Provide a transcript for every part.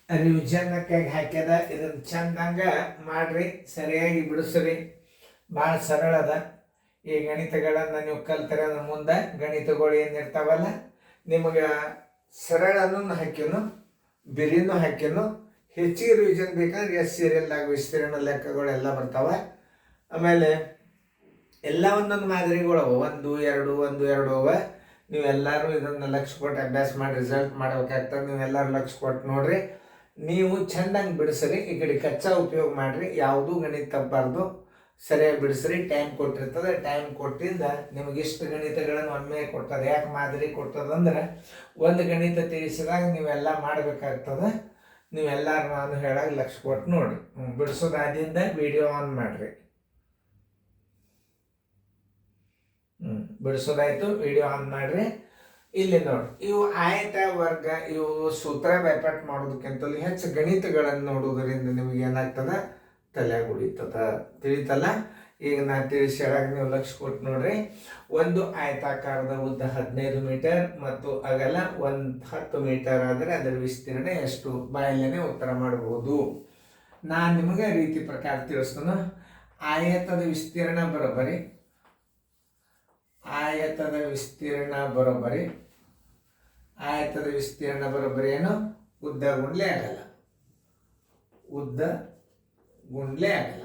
ರಿವಿಷನ್ನಕ್ಕಾಗಿ ಹಾಕ್ಯದ ಇದನ್ನು ಚಂದಂಗ ಮಾಡ್ರಿ, ಸರಿಯಾಗಿ ಬಿಡಿಸ್ರಿ. ಭಾಳ ಸರಳ ಅದ. ಈ ಗಣಿತಗಳನ್ನು ನೀವು ಕಲ್ತರ ಮುಂದೆ ಗಣಿತಗಳು ಏನಿರ್ತಾವಲ್ಲ ನಿಮಗೆ ಸರಳನೂ ಹಾಕ್ಯನು ಬಿರಿನೂ ಹಾಕ್ಯನು. ಹೆಚ್ಚಿಗೆ ರಿವಿಷನ್ ಬೇಕಾದ್ರೆ ಎಸ್ ಸೀರಿಯಲ್ದಾಗ ವಿಸ್ತೀರ್ಣ ಲೆಕ್ಕಗಳೆಲ್ಲ ಬರ್ತಾವೆ. ಆಮೇಲೆ ಎಲ್ಲ ಒಂದೊಂದು ಮಾದರಿಗಳು ಅವ, 1 2 1 2 ಅವ. ನೀವೆಲ್ಲರೂ ಇದನ್ನು ಲಕ್ಷ ಕೊಟ್ಟು ಅಭ್ಯಾಸ ಮಾಡಿ ರಿಸಲ್ಟ್ ಮಾಡ್ಬೇಕಾಗ್ತದೆ. ನೀವೆಲ್ಲರೂ ಲಕ್ಷ ಕೊಟ್ಟು ನೋಡ್ರಿ, ನೀವು ಚೆಂದಂಗೆ ಬಿಡಿಸ್ರಿ. ಈ ಕಡೆ ಕಚ್ಚಾ ಉಪಯೋಗ ಮಾಡಿರಿ, ಯಾವುದೂ ಗಣಿತ ತಪ್ಪಬಾರ್ದು. ಸರಿಯಾಗಿ ಬಿಡಿಸ್ರಿ. ಟೈಮ್ ಕೊಟ್ಟಿರ್ತದೆ, ಟೈಮ್ ಕೊಟ್ಟಿಂದ ನಿಮಗೆ ಇಷ್ಟು ಗಣಿತಗಳನ್ನು ಒಮ್ಮೆ ಕೊಟ್ಟದ. ಯಾಕೆ ಮಾದರಿ ಕೊಟ್ಟದಂದ್ರೆ ಒಂದು ಗಣಿತ ತಿಳಿಸಿದಾಗ ನೀವೆಲ್ಲ ಮಾಡಬೇಕಾಗ್ತದೆ. ನೀವೆಲ್ಲರೂ ನಾನು ಹೇಳಾಗ ಲಕ್ಷ ಕೊಟ್ಟು ನೋಡಿರಿ. ಬಿಡಿಸೋದಾದಿಂದ ವಿಡಿಯೋ ಆನ್ ಮಾಡಿರಿ. ಬಿಡಿಸೋದಾಯ್ತು, ವಿಡಿಯೋ ಆನ್ ಮಾಡಿರಿ. ಇಲ್ಲಿ ನೋಡಿ, ಇವು ಆಯತ ವರ್ಗ, ಇವು ಸೂತ್ರ ಬೈಪಾಟ್ ಮಾಡೋದಕ್ಕಿಂತಲೂ ಹೆಚ್ಚು ಗಣಿತಗಳನ್ನು ನೋಡೋದ್ರಿಂದ ನಿಮಗೆ ಏನಾಗ್ತದ, ತಲೆ ಉಳಿತದ. ತಿಳಿತಲ್ಲ? ಈಗ ನಾನು ತಿಳಿಸಿ ಹೇಳಾಗ ನೀವು ಲಕ್ಷ ಕೊಟ್ಟು ನೋಡ್ರಿ. ಒಂದು ಆಯತಾಕಾರದ ಉದ್ದ 15 ಮೀಟರ್ ಮತ್ತು ಅಗಲ 10 ಮೀಟರ್ ಆದರೆ ಅದರ ವಿಸ್ತೀರ್ಣ ಎಷ್ಟು? ಬಾಯಲ್ಲೇ ಉತ್ತರ ಮಾಡಬಹುದು. ನಾನು ನಿಮಗೆ ರೀತಿ ಪ್ರಕಾರ ತಿಳಿಸ್ತಾನೆ. ಆಯತದ ವಿಸ್ತೀರ್ಣ ಬರೋಬ್ಬರಿ, ಆಯತದ ವಿಸ್ತೀರ್ಣ ಬರೋಬ್ಬರಿ, ಆಯತದ ವಿಸ್ತೀರ್ಣ ಬರೋಬ್ಬರಿ ಏನು? ಉದ್ದ ಗುಂಡ್ಲೆ ಆಗಲ್ಲ, ಉದ್ದ ಗುಂಡ್ಲೆ ಆಗಲ್ಲ.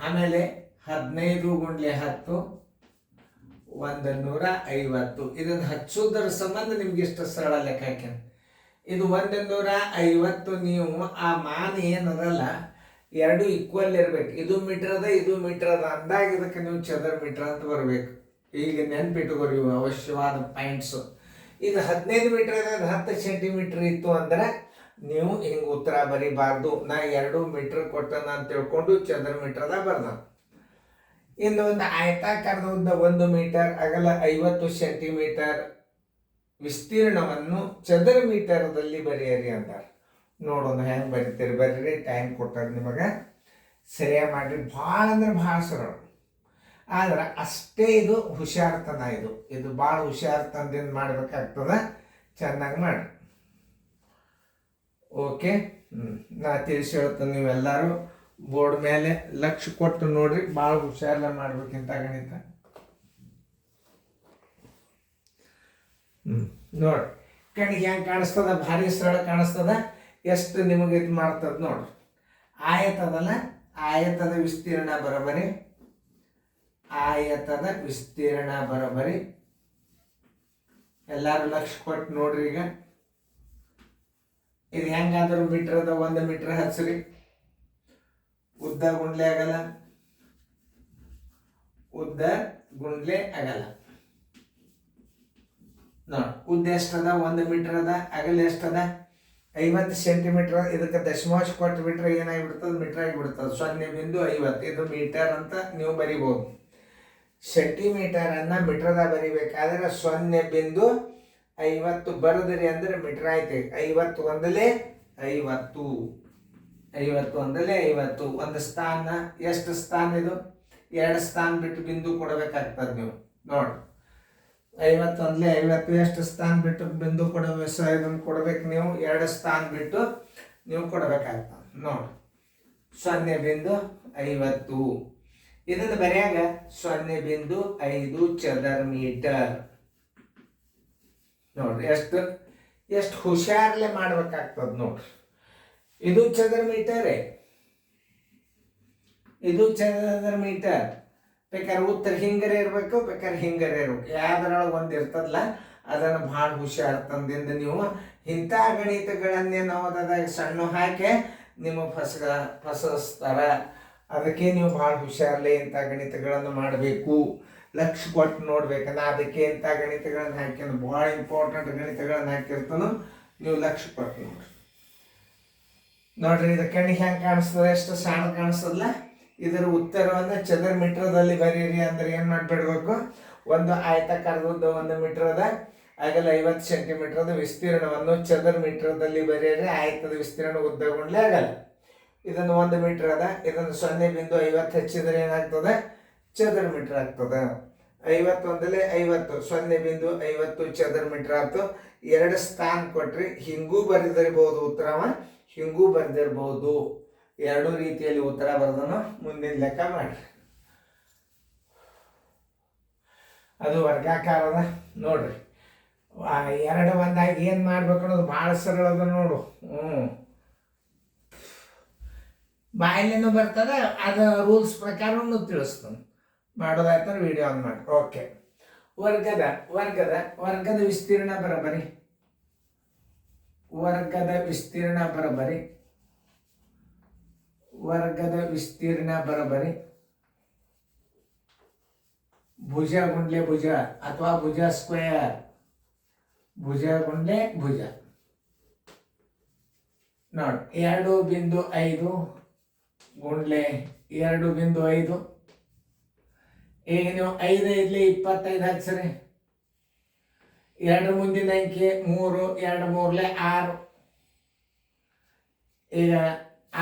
ಆಮೇಲೆ 15 ಗುಂಡ್ಲೆ 10 150. ಇದನ್ನು ಹಚ್ಚೋದರ ಸಂಬಂಧ ನಿಮ್ಗೆ ಇಷ್ಟು ಸರಳ ಲೆಕ್ಕ ಹಾಕ್ಯಾನ. ಇದು 150. ನೀವು ಆ ಮಾನ ಏನದಲ್ಲ ಎರಡು ಈಕ್ವಲ್ ಇರ್ಬೇಕು. ಇದು ಮೀಟರ್ ಅದ, ಇದು ಮೀಟರ್ ಅದ ಅಂದಾಗ ಇದಕ್ಕೆ ನೀವು ಚದರ ಮೀಟರ್ ಅಂತ ಬರಬೇಕು. ಈಗ ನೆನ್ಪಿಟ್ಟುಕೋರಿ ಅವಶ್ಯವಾದ ಪಾಯಿಂಟ್ಸು. ಇದು 15 ಮೀಟರ್ ಇದೆ, 10 ಸೆಂಟಿಮೀಟರ್ ಇತ್ತು ಅಂದ್ರೆ ನೀವು ಹಿಂಗೆ ಉತ್ತರ ಬರೀಬಾರ್ದು. ನಾ 2 ಮೀಟರ್ ಕೊಟ್ಟನ ಅಂತ ತಿಳ್ಕೊಂಡು ಚದರ ಮೀಟರ್ದಾಗ ಬರ್ದ. ಇನ್ನು ಒಂದು ಆಯತಾಕಾರದ ಉದ್ದ 1 ಮೀಟರ್, ಅಗಲ 50 ಸೆಂಟಿಮೀಟರ್, ವಿಸ್ತೀರ್ಣವನ್ನು ಚದರ ಮೀಟರ್ದಲ್ಲಿ ಬರೆಯಿರಿ ಅಂತಾರೆ. ನೋಡೋಣ ಹೆಂಗೆ ಬರಿತೀರಿ, ಬರ್ರಿ. ಟೈಮ್ ಕೊಟ್ಟಾರ ನಿಮಗೆ, ಸರಿಯಾಗಿ ಮಾಡಿರಿ. ಭಾಳ ಅಂದ್ರೆ ಭಾಳ ಸರಳ, ಆದ್ರೆ ಅಷ್ಟೇ ಇದು ಹುಷಾರ್ತನ. ಇದು ಭಾಳ ಹುಷಾರ್ತನದಿಂದ ಮಾಡ್ಬೇಕಾಗ್ತದೆ. ಚೆನ್ನಾಗಿ ಮಾಡಿ. ಓಕೆ, ನಾ ತಿಳಿಸಿ ಹೇಳ್ತೇನೆ. ನೀವೆಲ್ಲರೂ ಬೋರ್ಡ್ ಮೇಲೆ ಲಕ್ಷ ಕೊಟ್ಟು ನೋಡ್ರಿ. ಭಾಳ ಹುಷಾರಲ್ಲ ಮಾಡ್ಬೇಕಿಂತ ಗಣಿತ. ನೋಡ್ರಿ, ಕಣ್ಣಿಗೆ ಹೆಂಗೆ ಕಾಣಿಸ್ತದ, ಭಾರಿ ಸರಳ ಕಾಣಿಸ್ತದ. ಎಷ್ಟು ನಿಮಗೆ ಇದು ಮಾಡ್ತದ ನೋಡ್ರಿ. ಆಯತದಲ್ಲ, ಆಯತದ ವಿಸ್ತೀರ್ಣ ಬರೋಬರಿ, ಆಯತದ ವಿಸ್ತೀರ್ಣ ಬರೋಬರಿ. ಎಲ್ಲರೂ ಲಕ್ಷ ಕೊಟ್ಟು ನೋಡ್ರಿ. ಈಗ ಇದು ಹೆಂಗಾದ್ರೂ ಮೀಟರ್ ಅದ, 1 ಮೀಟರ್ ಹಚ್ಚ್ರಿ. ಉದ್ದ ಗುಂಡ್ಲೆ ಆಗಲ್ಲ, ಉದ್ದ ಗುಂಡ್ಲೆ ಆಗಲ್ಲ. ನೋಡಿ, ಉದ್ದ ಎಷ್ಟದ? 1 ಮೀಟರ್ ಅದ. ಅಗಲ ಎಷ್ಟದ? 50 ಸೆಂಟಿಮೀಟರ್. ಇದಕ್ಕೆ ದಶಮಾಂಶ ಕೊಟ್ಟು ಬಿಟ್ರೆ ಏನಾಗಿಬಿಡ್ತದೆ? ಮೀಟರ್ ಆಗಿಬಿಡ್ತದೆ. 0.50. ಇದು ಮೀಟರ್ ಅಂತ ನೀವು ಬರಿಬೋದು. ಸೆಂಟಿಮೀಟರನ್ನು ಮೀಟರ್ದಾಗ ಬರಿಬೇಕಾದ್ರೆ 0.50 ಬರೆದ್ರಿ ಅಂದ್ರೆ ಮೀಟರ್ ಆಯ್ತು. 50 ಒಂದಲೇ 50, 50 ಒಂದಲೇ 50. ಒಂದು ಸ್ಥಾನ ಎಷ್ಟು ಸ್ಥಾನ? ಇದು 2 ಸ್ಥಾನ ಬಿಟ್ಟು ಬಿಂದು ಕೊಡಬೇಕಾಗ್ತದೆ ನೀವು. ನೋಡಿ, 50 ಒಂದಲೇ 50. ಎಷ್ಟು ಸ್ಥಾನ ಬಿಟ್ಟು ಬಿಂದು ಇದನ್ನು ಕೊಡ್ಬೇಕು ನೀವು? 2 ಸ್ಥಾನ ಬಿಟ್ಟು ನೀವು ಕೊಡಬೇಕಾಗ್ತದೆ. ನೋಡಿ, 0.50. ಇದನ್ನು ಬರೆಯಾಗ 0.5 ಚದರ ಮೀಟರ್. ನೋಡ್ರಿ, ಎಷ್ಟು ಹುಷಾರ್ಲೆ ಮಾಡ್ಬೇಕಾಗ್ತದೆ ನೋಡ್ರಿ. ಇದು ಚದರ ಮೀಟರೇ, ಇದು ಚದರ ಮೀಟರ್. ಬೇಕಾದ್ರೆ ಉತ್ತರ ಹಿಂಗರೆ ಇರಬೇಕು, ಬೇಕಾದ್ರೆ ಹಿಂಗರೆ ಇರ್ಬೇಕು. ಯಾವ್ದ್ರೊಳಗೆ ಒಂದು ಇರ್ತದಲ್ಲ, ಅದನ್ನು ಭಾಳ ಹುಷಾರ್ತನದಿಂದ ನೀವು ಇಂಥ ಗಣಿತಗಳನ್ನೇ ನಾವು ಅದಾಗ ಸಣ್ಣ ಹಾಕಿ ನಿಮ್ಮ ಫಸಸ್ತಾರ. ಅದಕ್ಕೆ ನೀವು ಭಾಳ ಹುಷಾರ್ಲೆ ಇಂಥ ಗಣಿತಗಳನ್ನು ಮಾಡಬೇಕು. ಲಕ್ಷ ಕೊಟ್ಟು ನೋಡ್ಬೇಕು. ನಾ ಅದಕ್ಕೆ ಇಂಥ ಗಣಿತಗಳನ್ನು ಹಾಕ್ಯನು, ಭಾಳ ಇಂಪಾರ್ಟೆಂಟ್ ಗಣಿತಗಳನ್ನು ಹಾಕಿರ್ತಾನು. ನೀವು ಲಕ್ಷ ಕೊಟ್ಟು ನೋಡ್ರಿ. ಇದು ಕಣ್ಣಿಗೆ ಹೆಂಗೆ ಕಾಣಿಸ್ತದೆ? ಎಷ್ಟು ಸಣ್ಣ ಕಾಣಿಸ್ತದಲ್ಲ. ಇದರ ಉತ್ತರವನ್ನು ಚದರ ಮೀಟರ್ದಲ್ಲಿ ಬರೀರಿ ಅಂದ್ರೆ ಏನು ಮಾಡಿಬಿಡ್ಬೇಕು? ಒಂದು ಆಯತಾಕಾರದ ಉದ್ದ 1 ಮೀಟರ್ ಅದ, ಅಗಲ 50 ಸೆಂಟಿಮೀಟರ್ ಅದ. ವಿಸ್ತೀರ್ಣವನ್ನು ಚದರ ಮೀಟರ್ದಲ್ಲಿ ಬರೆಯಿರಿ. ಆಯತದ ವಿಸ್ತೀರ್ಣ ಉದ್ದ ಗುಂಡ್ಲೆ ಆಗಲ್ಲ. ಇದನ್ನು 1 ಮೀಟರ್ ಅದ. ಇದನ್ನು 0.50 ಹಚ್ಚಿದ್ರೆ ಏನಾಗ್ತದೆ? ಚದರ ಮೀಟರ್ ಆಗ್ತದೆ. 51 50 0.50 ಚದರ ಮೀಟರ್ ಆಯ್ತು. 2 ಸ್ಥಾನ ಕೊಟ್ರಿ, ಹಿಂಗೂ ಬರೆದಿರಬಹುದು ಉತ್ತರವ, ಹಿಂಗೂ ಬರೆದಿರಬಹುದು. ಎರಡು ರೀತಿಯಲ್ಲಿ ಉತ್ತರ ಬರೆದನು. ಮುಂದಿನ ಲೆಕ್ಕ ಮಾಡ್ರಿ. ಅದು ವರ್ಗಾಕಾರದ ನೋಡ್ರಿ. 2 ಒಂದಾಗಿ ಏನು ಮಾಡ್ಬೇಕು ಅನ್ನೋದು ಭಾಳ ಸರಳ ಅದ ನೋಡು. ಬಾಯಲ್ಲೇನೂ ಬರ್ತದೆ, ಅದು ರೂಲ್ಸ್ ಪ್ರಕಾರನೂ ತಿಳಿಸ್ತಾನೆ. ಮಾಡೋದಾಯ್ತು ವಿಡಿಯೋ ಆನ್ ಮಾಡಿ. ಓಕೆ. ವರ್ಗದ ವರ್ಗದ ವರ್ಗದ ವಿಸ್ತೀರ್ಣ ಬರಬರಿ, ವರ್ಗದ ವಿಸ್ತೀರ್ಣ ಬರಬರಿ, ವರ್ಗದ ವಿಸ್ತೀರ್ಣ ಬರಬರಿ ಭುಜ ಗುಂಡ್ಲೆ ಭುಜ ಅಥವಾ ಭುಜ ಸ್ಕ್ವೇರ್, ಭುಜ ಗುಂಡ್ಲೆ ಭುಜ ನೋಡಿ. 2.5 ಗುಂಡ್ಲೆ 2.5. ಈಗ ನೀವು 5 5 25 ಹಚ್ಚ್ರಿ. 2 ಮುಂದಿನ ಅಂಕೆ 3, 2 3 6. ಈಗ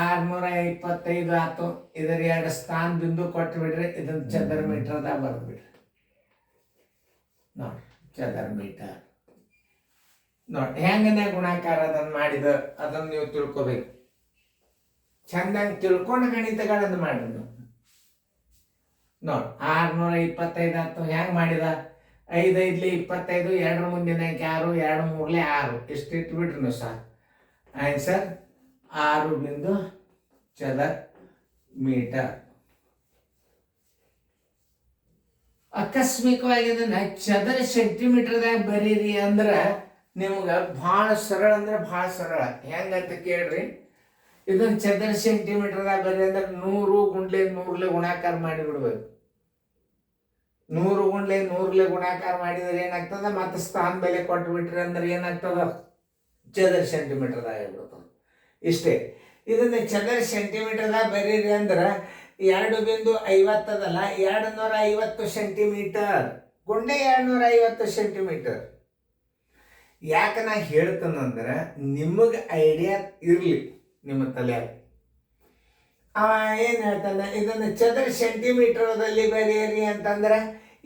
625 ಆಯ್ತು. ಇದರ 2 ಸ್ಥಾನ ಬಿಂದು ಕೊಟ್ಟು ಬಿಡ್ರಿ. ಇದನ್ನ ಚದರ ಮೀಟರ್ದಾಗ ಬರ್ದ್ಬಿಡ್ರಿ ನೋಡಿ. ಚದರ ಮೀಟರ್ ನೋಡಿ ಹೆಂಗನ ಗುಣಾಕಾರ ಅದನ್ನು ಮಾಡಿದ ಅದನ್ನು ನೀವು ತಿಳ್ಕೊಬೇಕು. ಚಂದಂಗೆ ತಿಳ್ಕೊಂಡು ಗಣಿತಗಳನ್ನು ಮಾಡಿ ನೀವು ನೋಡಿ. 625 ಆಯ್ತು. ಹೆಂಗೆ ಮಾಡಿದ? 5 5 25, 2 ಮುಂದಿನ ಅಂಕೆ 6, 2 3 6 ಇಷ್ಟು ಇಟ್ಬಿಟ್ರಿ ನೀವು ಸಾಕು. ಆನ್ಸರ್ 6 ಚದರ ಮೀಟರ್. ಆಕಸ್ಮಿಕವಾಗಿ ಅದನ್ನ ಚದರ ಸೆಂಟಿಮೀಟರ್ದಾಗ ಬರೀರಿ ಅಂದ್ರೆ ನಿಮ್ಗೆ ಭಾಳ ಸರಳ ಅಂದ್ರೆ ಭಾಳ ಸರಳ. ಹೆಂಗಂತ ಕೇಳ್ರಿ. ಇದನ್ನ ಚದರ ಸೆಂಟಿಮೀಟರ್ದಾಗ ಬರೀ ಅಂದ್ರೆ 100 ಗುಂಡ್ಲೆ 100 ಗುಣಾಕಾರ ಮಾಡಿ ಬಿಡ್ಬೇಕು. 100 ಗುಂಡ್ಲೆ 100 ಗುಣಾಕಾರ ಮಾಡಿದ್ರೆ ಏನಾಗ್ತದ? ಮತ್ತೆ ಸ್ಥಾನ ಬೆಲೆ ಕೊಟ್ಟು ಬಿಟ್ರಿ ಅಂದ್ರೆ ಏನಾಗ್ತದ? ಚದರ ಸೆಂಟಿಮೀಟರ್ದಾಗ ಆಗ್ಬಿಡ್ತದೆ. ಇಷ್ಟೇ. ಇದನ್ನ ಚದರ ಸೆಂಟಿಮೀಟರ್ದಾಗ ಬರೀರಿ ಅಂದ್ರೆ 2.50 ಅದಲ್ಲ, 250 ಸೆಂಟಿಮೀಟರ್. ಗುಂಡೆ 250 ಸೆಂಟಿಮೀಟರ್. ಯಾಕೆ ನಾ ಹೇಳ್ತೇನಂದ್ರೆ ನಿಮಗೆ ಐಡಿಯಾ ಇರಲಿ ನಿಮ್ಮ ತಲೆಯಾಗ. ಏನು ಹೇಳ್ತಾನೆ, ಇದನ್ನು ಚದರ ಸೆಂಟಿಮೀಟರ್ದಲ್ಲಿ ಬರೆಯಿರಿ ಅಂತಂದ್ರೆ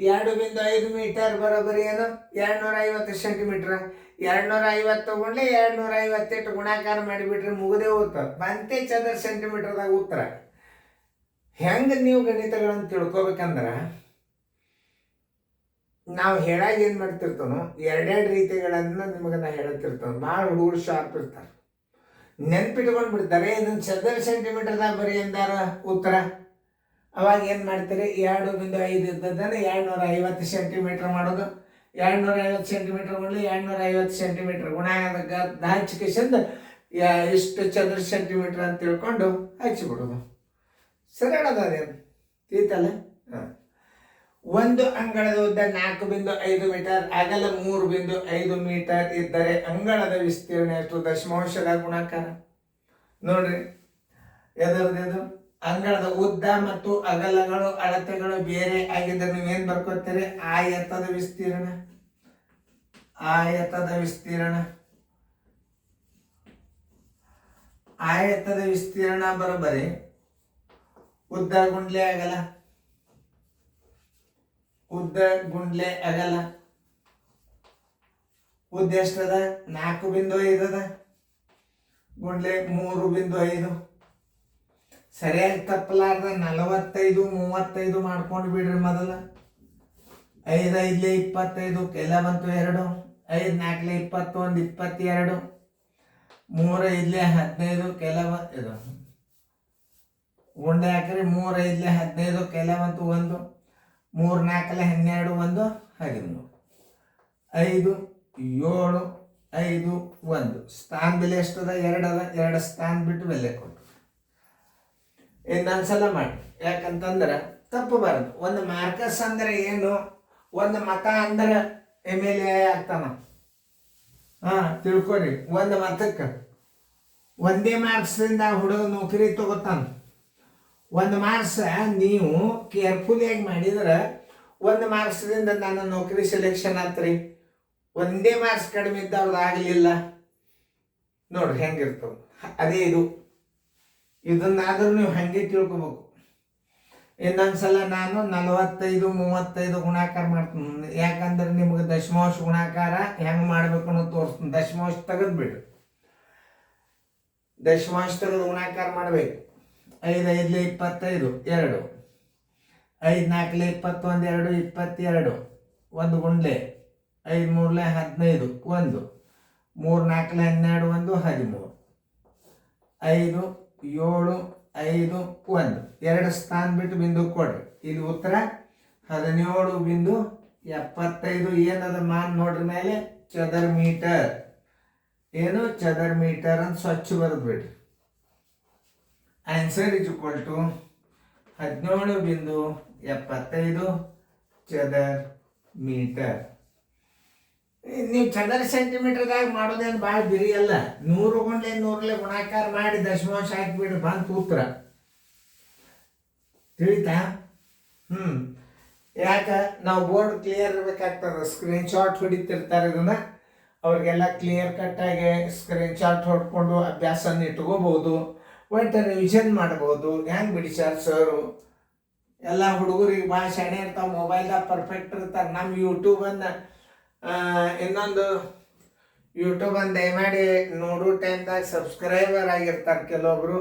2.5 ಮೀಟರ್ ಬರೋಬ್ಬರಿ ಏನು? 250 ಸೆಂಟಿಮೀಟರ್. 250 ಗುಂಡ್ಲೆ 250 ಗುಣಾಕಾರ ಮಾಡಿಬಿಟ್ರೆ ಮುಗದೆ ಹೋಗ್ತದೆ. ಬಂತೆ ಚದರ ಸೆಂಟಿಮೀಟರ್ದಾಗ ಉತ್ತರ. ಹೆಂಗೆ ನೀವು ಗಣಿತಗಳನ್ನು ತಿಳ್ಕೊಬೇಕಂದ್ರೆ ನಾವು ಹೇಳಾಗ ಏನು ಮಾಡ್ತಿರ್ತಾನೋ 2 ರೀತಿಗಳನ್ನು ನಿಮಗೆ ನಾ ಹೇಳತ್ತಿರ್ತಾನೆ. ಭಾಳ ಹುಡುಗರು ಶಾರ್ಪ್ ಇರ್ತಾರೆ, ನೆನ್ಪಿಟ್ಕೊಂಡು ಬಿಡ್ತಾರೆ. ಇದನ್ನು ಚದರ ಸೆಂಟಿಮೀಟರ್ದಾಗ ಬರೀ ಎಂದಾರ ಉತ್ತರ. ಅವಾಗ ಏನು ಮಾಡ್ತೀರಿ? 2.5 ಇದ್ದದನ್ನು 250 ಸೆಂಟಿಮೀಟರ್ ಮಾಡೋದು. 250 ಸೆಂಟಿಮೀಟರ್ ಮಾಡಲಿ 250 ಸೆಂಟಿಮೀಟರ್ ಗುಣ ಹಚ್ಚಿಕೆಸಿಂದ ಇಷ್ಟು ಚದರ ಸೆಂಟಿಮೀಟರ್ ಅಂತ ತಿಳ್ಕೊಂಡು ಹಚ್ಚಿಬಿಡೋದು. ಸರಳ ಅದೇನು ತೀತಲ್ಲ. ಒಂದು ಅಂಗಳದ ಉದ್ದ 4.5 ಮೀಟರ್, ಅಗಲ 3.5 ಮೀಟರ್ ಇದ್ದರೆ ಅಂಗಳದ ವಿಸ್ತೀರ್ಣ ಎಷ್ಟು? ದಶಮಾಂಶದ ಗುಣಾಕಾರ ನೋಡ್ರಿ. ಎದರದ್ದು? ಅಂಗಳದ ಉದ್ದ ಮತ್ತು ಅಗಲಗಳು ಅಳತೆಗಳು ಬೇರೆ ಆಗಿದ್ದರೆ ನೀವೇನು ಬರ್ಕೋತೀರಿ? ಆಯತದ ವಿಸ್ತೀರ್ಣ. ಆಯತದ ವಿಸ್ತೀರ್ಣ. ಆಯತದ ವಿಸ್ತೀರ್ಣ ಬರೋಬ್ಬರಿ ಉದ್ದ ಗುಂಡ್ಲೆ ಅಗಲ, ಉದ್ದ ಗುಂಡ್ಲೆ ಅಗಲ. ಉದ್ದ ಎಷ್ಟದ? 4.5 ಅದ. ಗುಂಡ್ಲೆ 3.5. ಸರಿಯಾಗಿ ತಪ್ಪಲಾರ್ದ 45 35 ಮಾಡ್ಕೊಂಡು ಬಿಡ್ರಿ. ಮೊದಲ 5 5 25 ಕೆಲ ಬಂತು 2, 5 4 21 22, 3 5 15 ಕೆಲ ಇದು ಗುಂಡೆ ಹಾಕ್ರಿ. 3 5 15 ಕೆಲ ಬಂತು 1, 3 4 12 1 13, 5 7 5 1. ಸ್ಥಾನ ಬೆಲೆ ಎಷ್ಟದ? 2 ಅದ. 2 ಸ್ಥಾನ ಬಿಟ್ಟು ಬೆಲೆ ಕೊಟ್ಟು ಇನ್ನೊಂದ್ಸಲ ಮಾಡಿ. ಯಾಕಂತಂದ್ರೆ ತಪ್ಪಬಾರದು. ಒಂದು ಮಾರ್ಕಸ್ ಅಂದ್ರೆ ಏನು? ಒಂದು ಮತ ಅಂದ್ರೆ MLA ಆಗ್ತಾನ. ತಿಳ್ಕೊರಿ. ಒಂದು ಮತಕ್ಕೆ ಒಂದೇ ಮಾರ್ಕ್ಸ್ರಿಂದ ಹುಡುಗ ನೌಕರಿ ತಗೋತಾನ. 1 ಮಾರ್ಕ್ಸ್ ನೀವು ಕೇರ್ಫುಲಿಯಾಗಿ ಮಾಡಿದ್ರೆ 1 ಮಾರ್ಕ್ಸ್ದಿಂದ ನನ್ನ ನೌಕರಿ ಸೆಲೆಕ್ಷನ್ ಆತ್ರಿ. ಒಂದೇ ಮಾರ್ಕ್ಸ್ ಕಡಿಮೆ ಇದ್ದವ್ರದ್ದು ಆಗಲಿಲ್ಲ ನೋಡ್ರಿ ಹೆಂಗಿರ್ತವೆ. ಅದೇ ಇದನ್ನಾದ್ರೂ ನೀವು ಹಂಗೆ ತಿಳ್ಕೊಬೇಕು. ಇನ್ನೊಂದ್ಸಲ ನಾನು 45 35 ಗುಣಾಕಾರ ಮಾಡ್ತೀನಿ. ಯಾಕಂದ್ರೆ ನಿಮ್ಗೆ ದಶಮಾಂಶ ಗುಣಾಕಾರ ಹೆಂಗೆ ಮಾಡ್ಬೇಕು ಅನ್ನೋದು ತೋರಿಸ್ತೀನಿ. ದಶಮಾಂಶ ತೆಗೆದ್ಬಿಡು. ದಶಮಾಂಶ ತೆಗೆದು ಗುಣಾಕಾರ ಮಾಡಬೇಕು. 5 5 25 2, 5 4 21 2 22, 1 ಗುಂಡ್ಲೆ 5 3 15 1, 3 4 12 1 13, 5 7 5 1, 2 ಸ್ಥಾನ ಬಿಟ್ಟು ಬಿಂದು ಕೊಡ್ರಿ. ಇಲ್ಲಿ ಉತ್ತರ 17.75 ಏನದ ಮಾನ್ ನೋಡ್ರಿ ಮೇಲೆ ಚದರ ಮೀಟರ್. ಏನು ಚದರ ಮೀಟರ್ ಅಂತ ಸ್ವಚ್ಛ ಬರೆದು ಬಿಡ್ರಿ. ಆನ್ಸರ್ ಇಸ್ ಈಕ್ವಲ್ ಟು 17.75 ಚದರ ಮೀಟರ್. ನೀವು ಚದರ ಸೆಂಟಿಮೀಟರ್ದಾಗ ಮಾಡೋದೇನು ಭಾಳ ಬಿರಿ ಅಲ್ಲ. 100 ಗುಂಡ್ಲೆ 100 ಗುಣಾಕಾರ ಮಾಡಿ ದಶಮಾಂಶ ಹಾಕಿಬಿಡ್ರಿ, ಬಂತು ಉತ್ತರ. ತಿಳಿತಾ? ಯಾಕೆ ನಾವು ಬೋರ್ಡ್ ಕ್ಲಿಯರ್ ಇರಬೇಕಾಗ್ತದೆ. ಸ್ಕ್ರೀನ್ ಶಾಟ್ ಹೊಡಿತಿರ್ತಾರೆ, ಇದನ್ನ ಅವ್ರಿಗೆಲ್ಲ ಕ್ಲಿಯರ್ ಕಟ್ಟಾಗಿ ಸ್ಕ್ರೀನ್ ಶಾಟ್ ಹೊಡ್ಕೊಂಡು ಅಭ್ಯಾಸನ ಇಟ್ಕೋಬಹುದು. ಒಟ್ಟು ರಿವಿಷನ್ ಮಾಡ್ಬೋದು. ಹೆಂಗೆ ಬಿಡಿಸ್ಯಾರ ಸರು. ಎಲ್ಲ ಹುಡುಗರಿಗೆ ಭಾಳ ಶಾಣೆ ಇರ್ತಾವೆ, ಮೊಬೈಲ್ದಾಗ ಪರ್ಫೆಕ್ಟ್ ಇರ್ತಾರೆ. ನಮ್ಮ ಯೂಟ್ಯೂಬನ್ನು ಇನ್ನೊಂದು ಯೂಟ್ಯೂಬನ್ನು ದಯಮಾಡಿ ನೋಡೋ ಟೈಮ್ದಾಗ ಸಬ್ಸ್ಕ್ರೈಬರ್ ಆಗಿರ್ತಾರೆ ಕೆಲವೊಬ್ರು.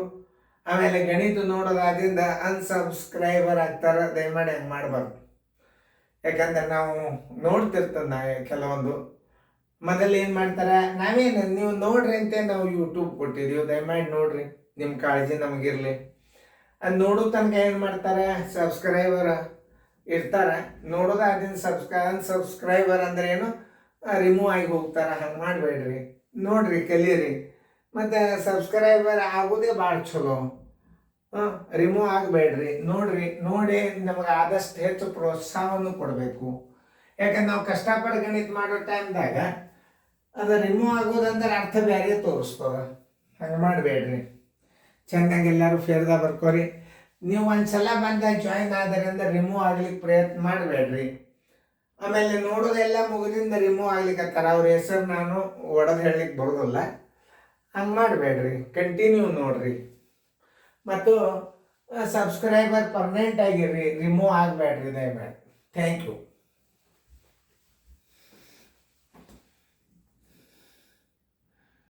ಆಮೇಲೆ ಗಣಿತ ನೋಡೋದಾದ್ರಿಂದ ಅನ್ಸಬ್ಸ್ಕ್ರೈಬರ್ ಆಗ್ತಾರೆ. ದಯಮಾಡಿ ಹಂಗೆ ಮಾಡಬಾರ್ದು. ಯಾಕಂದ್ರೆ ನಾವು ನೋಡ್ತಿರ್ತದೆ ಕೆಲವೊಂದು ಮೊದಲು ಏನು ಮಾಡ್ತಾರೆ, ನಾವೇನು ನೀವು ನೋಡ್ರಿ ಅಂತ ನಾವು ಯೂಟ್ಯೂಬ್ ಕೊಟ್ಟಿದ್ದೀವಿ, ದಯಮಾಡಿ ನೋಡ್ರಿ, ನಿಮ್ಮ ಕಾಳಜಿ ನಮಗಿರಲಿ. ಅದು ನೋಡೋ ತನಕ ಏನು ಮಾಡ್ತಾರೆ, ಸಬ್ಸ್ಕ್ರೈಬರ್ ಇರ್ತಾರೆ. ನೋಡೋದಾದ್ರಿಂದ ಅನ್ಸಬ್ಸ್ಕ್ರೈಬರ್ ಅಂದ್ರೆ ಏನು, ರಿಮೂವ್ ಆಗಿ ಹೋಗ್ತಾರೆ. ಹಂಗೆ ಮಾಡಬೇಡ್ರಿ, ನೋಡ್ರಿ, ಕಲೀರಿ. ಮತ್ತು ಸಬ್ಸ್ಕ್ರೈಬರ್ ಆಗೋದೇ ಭಾಳ ಚಲೋ. ರಿಮೂವ್ ಆಗಬೇಡ್ರಿ, ನೋಡ್ರಿ. ನೋಡಿ ನಮಗೆ ಆದಷ್ಟು ಹೆಚ್ಚು ಪ್ರೋತ್ಸಾಹವನ್ನು ಕೊಡಬೇಕು. ಯಾಕಂದ್ರೆ ನಾವು ಕಷ್ಟಪಟ್ಟು ಗಣಿತ ಮಾಡೋ ಟೈಮ್ದಾಗ ಅದು ರಿಮೂವ್ ಆಗೋದಂದ್ರೆ ಅರ್ಥ ಬೇರೆ ತೋರಿಸ್ತದೆ. ಹಂಗೆ ಮಾಡಬೇಡ್ರಿ. ಚೆನ್ನಾಗಿ ಎಲ್ಲರೂ ಫೇರ್ದಾಗ ಬರ್ಕೋರಿ. ನೀವು ಒಂದ್ಸಲ ಬಂದಾಗ ಜಾಯಿನ್ ಆದ್ದರಿಂದ ರಿಮೂವ್ ಆಗ್ಲಿಕ್ಕೆ ಪ್ರಯತ್ನ ಮಾಡಬೇಡ್ರಿ. ಆಮೇಲೆ ನೋಡೋದೆಲ್ಲ ಮುಗಿದಿಂದ ರಿಮೂವ್ ಆಗ್ಲಿಕ್ಕತ್ತಾರ, ಅವ್ರ ಹೆಸರು ನಾನು ಒಡೆದು ಹೇಳಲಿಕ್ಕೆ ಬರೋದಿಲ್ಲ. ಹಂಗೆ ಮಾಡಬೇಡ್ರಿ, ಕಂಟಿನ್ಯೂ ನೋಡ್ರಿ. ಮತ್ತು ಸಬ್ಸ್ಕ್ರೈಬರ್ ಪರ್ಮನೆಂಟ್ ಆಗಿರ್ರಿ, ರಿಮೂವ್ ಆಗಬೇಡ್ರಿ ದಯಮಾಡಿ. Thank you.